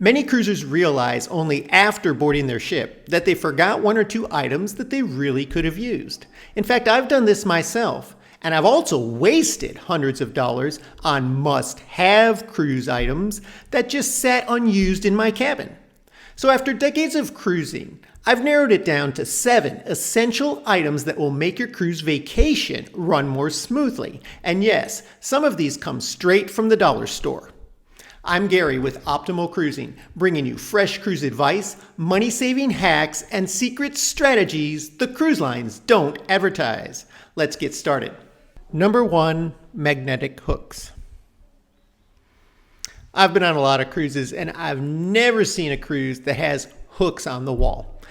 Many cruisers realize only after boarding their ship that they forgot one or two items that they really could have used. In fact, I've done this myself, and I've also wasted hundreds of dollars on must-have cruise items that just sat unused in my cabin. So after decades of cruising, I've narrowed it down to 7 essential items that will make your cruise vacation run more smoothly. And yes, some of these come straight from the dollar store. I'm Gary with Optimal Cruising, bringing you fresh cruise advice, money-saving hacks, and secret strategies the cruise lines don't advertise. Let's get started. Number 1, magnetic hooks. I've been on a lot of cruises, and I've never seen a cruise that has hooks on the wall.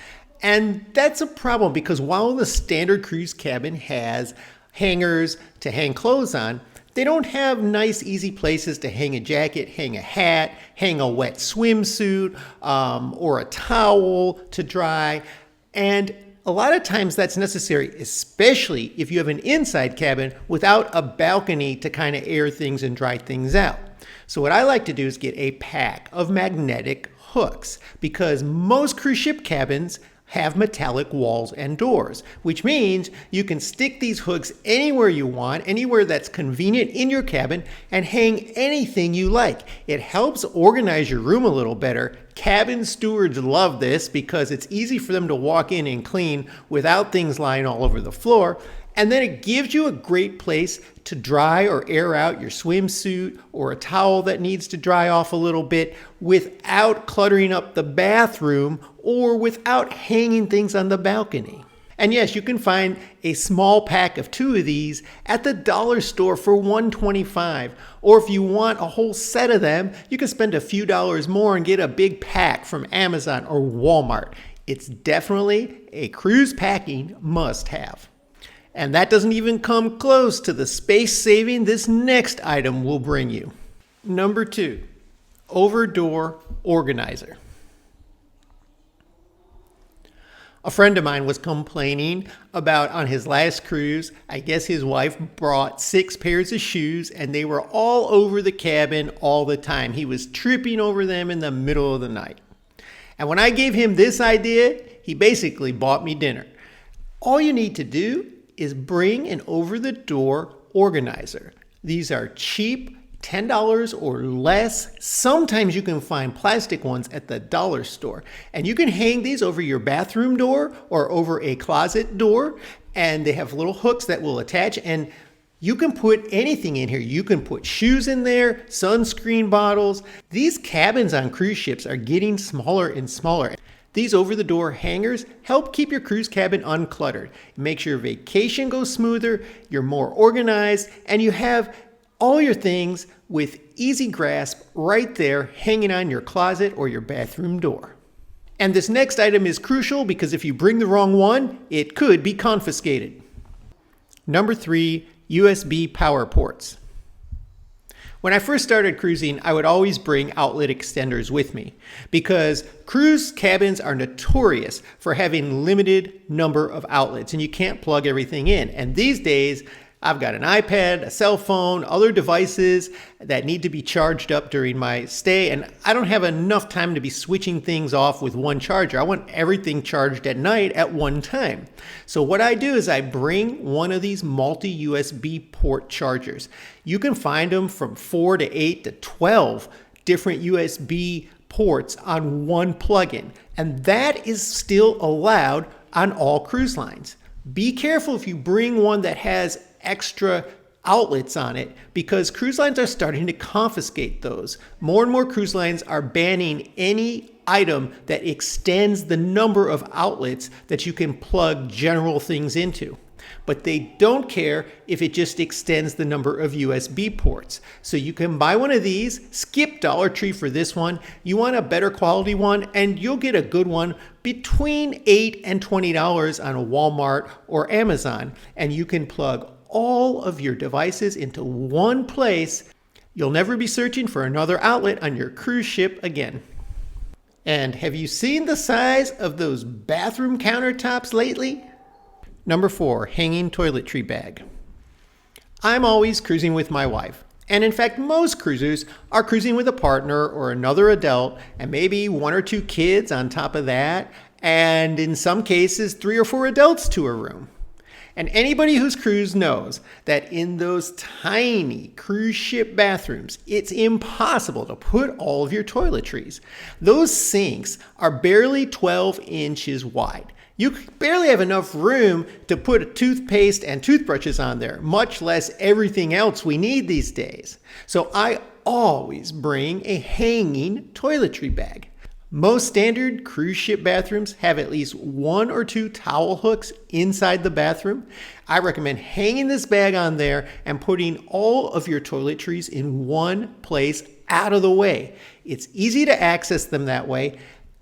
And that's a problem because while the standard cruise cabin has hangers to hang clothes on, they don't have nice, easy places to hang a jacket, hang a hat, hang a wet swimsuit, or a towel to dry. And a lot of times that's necessary, especially if you have an inside cabin without a balcony to kind of air things and dry things out. So what I like to do is get a pack of magnetic hooks because most cruise ship cabins have metallic walls and doors, which means you can stick these hooks anywhere you want, anywhere that's convenient in your cabin, and hang anything you like. It helps organize your room a little better. Cabin stewards love this because it's easy for them to walk in and clean without things lying all over the floor. And then it gives you a great place to dry or air out your swimsuit or a towel that needs to dry off a little bit without cluttering up the bathroom or without hanging things on the balcony. And yes, you can find a small pack of 2 of these at the dollar store for $1.25. Or if you want a whole set of them, you can spend a few dollars more and get a big pack from Amazon or Walmart. It's definitely a cruise packing must-have. And that doesn't even come close to the space saving this next item will bring you. Number 2, over-door organizer. A friend of mine was complaining about on his last cruise, I guess his wife brought 6 pairs of shoes and they were all over the cabin all the time. He was tripping over them in the middle of the night. And when I gave him this idea, he basically bought me dinner. All you need to do is bring an over-the-door organizer. These are cheap, $10 or less. Sometimes you can find plastic ones at the dollar store. And you can hang these over your bathroom door or over a closet door. And they have little hooks that will attach. And you can put anything in here. You can put shoes in there, sunscreen bottles. These cabins on cruise ships are getting smaller and smaller. These over-the-door hangers help keep your cruise cabin uncluttered. It makes your vacation go smoother, you're more organized, and you have all your things with easy grasp right there hanging on your closet or your bathroom door. And this next item is crucial because if you bring the wrong one, it could be confiscated. Number 3, USB power ports. When I first started cruising, I would always bring outlet extenders with me because cruise cabins are notorious for having limited number of outlets and you can't plug everything in. And these days, I've got an iPad, a cell phone, other devices that need to be charged up during my stay, and I don't have enough time to be switching things off with one charger. I want everything charged at night at one time. So what I do is I bring one of these multi-USB port chargers. You can find them from 4 to 8 to 12 different USB ports on one plug-in, and that is still allowed on all cruise lines. Be careful if you bring one that has extra outlets on it because cruise lines are starting to confiscate those. More and more cruise lines are banning any item that extends the number of outlets that you can plug general things into. But they don't care if it just extends the number of USB ports. So you can buy one of these, skip Dollar Tree for this one. You want a better quality one, and you'll get a good one between $8 and $20 on a Walmart or Amazon. And you can plug all of your devices into one place. You'll never be searching for another outlet on your cruise ship again. And have you seen the size of those bathroom countertops lately? Number 4, hanging toiletry bag. I'm always cruising with my wife, And in fact, most cruisers are cruising with a partner or another adult and maybe one or two kids on top of that. And in some cases, 3 or 4 adults to a room. And anybody who's cruised knows that in those tiny cruise ship bathrooms, it's impossible to put all of your toiletries. Those sinks are barely 12 inches wide. You barely have enough room to put toothpaste and toothbrushes on there, much less everything else we need these days. So I always bring a hanging toiletry bag. Most standard cruise ship bathrooms have at least 1 or 2 towel hooks inside the bathroom. I recommend hanging this bag on there and putting all of your toiletries in one place out of the way. It's easy to access them that way.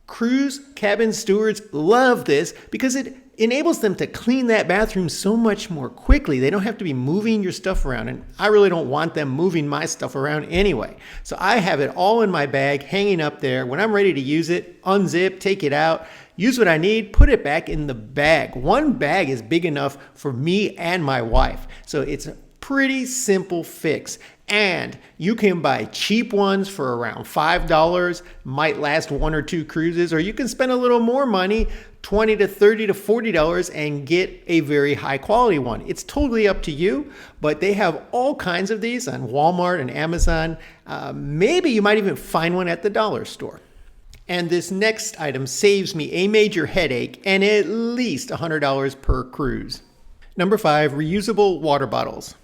Cruise cabin stewards love this because it enables them to clean that bathroom so much more quickly. They don't have to be moving your stuff around, and I really don't want them moving my stuff around anyway. So I have it all in my bag, hanging up there. When I'm ready to use it, unzip, take it out, use what I need, put it back in the bag. One bag is big enough for me and my wife. So it's a pretty simple fix. And you can buy cheap ones for around $5, might last 1 or 2 cruises, or you can spend a little more money, $20 to $30 to $40, and get a very high quality one. It's totally up to you, but they have all kinds of these on Walmart and Amazon. Maybe you might even find one at the dollar store. And this next item saves me a major headache and at least $100 per cruise. Number 5, reusable water bottles.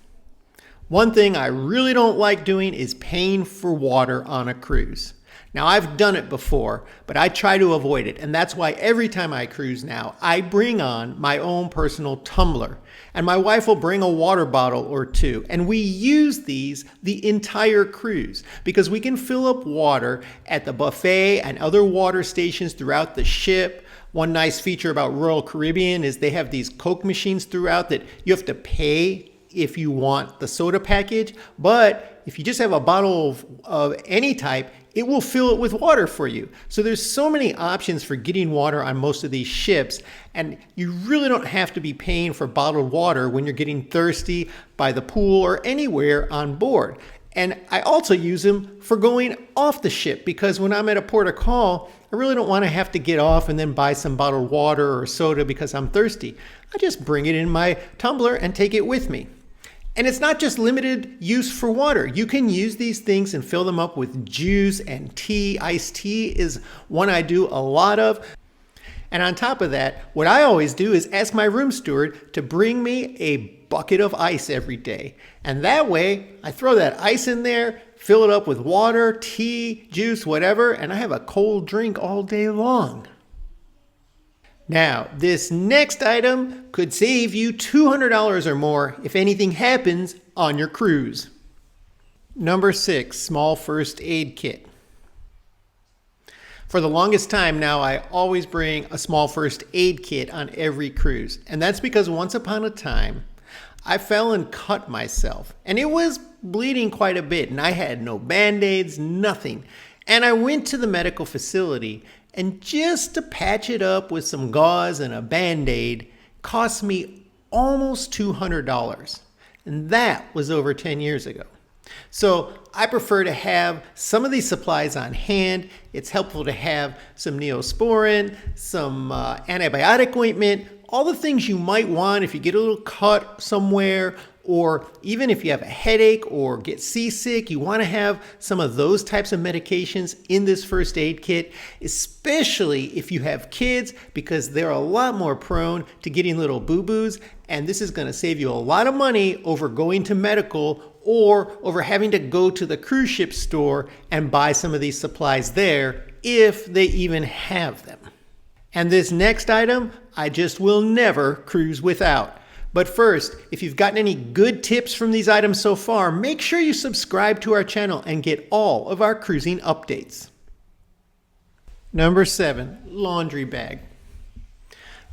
One thing I really don't like doing is paying for water on a cruise. Now, I've done it before, but I try to avoid it. And that's why every time I cruise now, I bring on my own personal tumbler. And my wife will bring a water bottle or 2. And we use these the entire cruise because we can fill up water at the buffet and other water stations throughout the ship. One nice feature about Royal Caribbean is they have these Coke machines throughout that you have to pay if you want the soda package, but if you just have a bottle of any type, it will fill it with water for you. So there's so many options for getting water on most of these ships, and you really don't have to be paying for bottled water when you're getting thirsty by the pool or anywhere on board. And I also use them for going off the ship because when I'm at a port of call, I really don't want to have to get off and then buy some bottled water or soda because I'm thirsty. I just bring it in my tumbler and take it with me. And it's not just limited use for water. You can use these things and fill them up with juice and tea. Iced tea is one I do a lot of. And on top of that, what I always do is ask my room steward to bring me a bucket of ice every day. And that way, I throw that ice in there, fill it up with water, tea, juice, whatever, and I have a cold drink all day long. Now, this next item could save you $200 or more if anything happens on your cruise. Number 6, small first aid kit. For the longest time now, I always bring a small first aid kit on every cruise. And that's because once upon a time, I fell and cut myself. And it was bleeding quite a bit. And I had no Band-Aids, nothing. And I went to the medical facility. And just to patch it up with some gauze and a Band-Aid cost me almost $200. And that was over 10 years ago. So I prefer to have some of these supplies on hand. It's helpful to have some Neosporin, some antibiotic ointment, all the things you might want if you get a little cut somewhere, or even if you have a headache or get seasick, you want to have some of those types of medications in this first aid kit, especially if you have kids, because they're a lot more prone to getting little boo-boos. And this is going to save you a lot of money over going to medical or over having to go to the cruise ship store and buy some of these supplies there if they even have them. And this next item, I just will never cruise without. But first, if you've gotten any good tips from these items so far, make sure you subscribe to our channel and get all of our cruising updates. Number 7, laundry bag.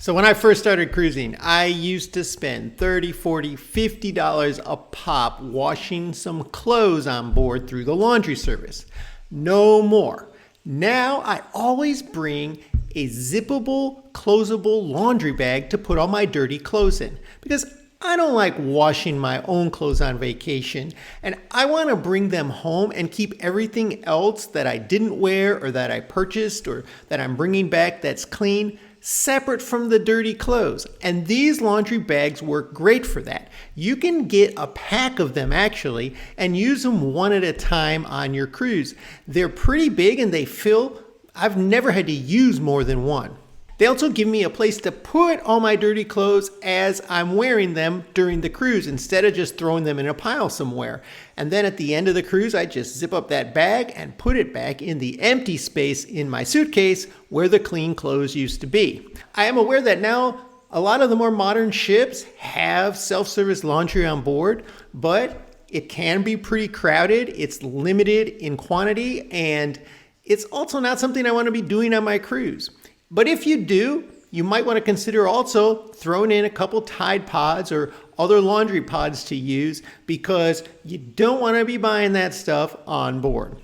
So when I first started cruising, I used to spend $30, $40, $50 a pop washing some clothes on board through the laundry service. No more. Now I always bring a zippable, closable laundry bag to put all my dirty clothes in because I don't like washing my own clothes on vacation, and I want to bring them home and keep everything else that I didn't wear or that I purchased or that I'm bringing back that's clean separate from the dirty clothes. And these laundry bags work great for that. You can get a pack of them actually and use them one at a time on your cruise. They're pretty big and they fill. I've never had to use more than one. They also give me a place to put all my dirty clothes as I'm wearing them during the cruise instead of just throwing them in a pile somewhere. And then at the end of the cruise, I just zip up that bag and put it back in the empty space in my suitcase where the clean clothes used to be. I am aware that now a lot of the more modern ships have self-service laundry on board, but it can be pretty crowded. It's limited in quantity, and it's also not something I want to be doing on my cruise. But if you do, you might want to consider also throwing in a couple Tide Pods or other laundry pods to use because you don't want to be buying that stuff on board.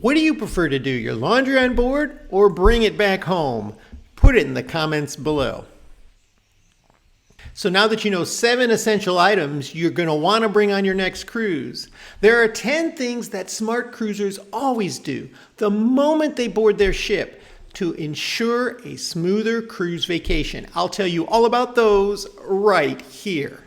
What do you prefer to do, your laundry on board or bring it back home? Put it in the comments below. So now that you know 7 essential items you're going to want to bring on your next cruise, there are 10 things that smart cruisers always do the moment they board their ship to ensure a smoother cruise vacation. I'll tell you all about those right here.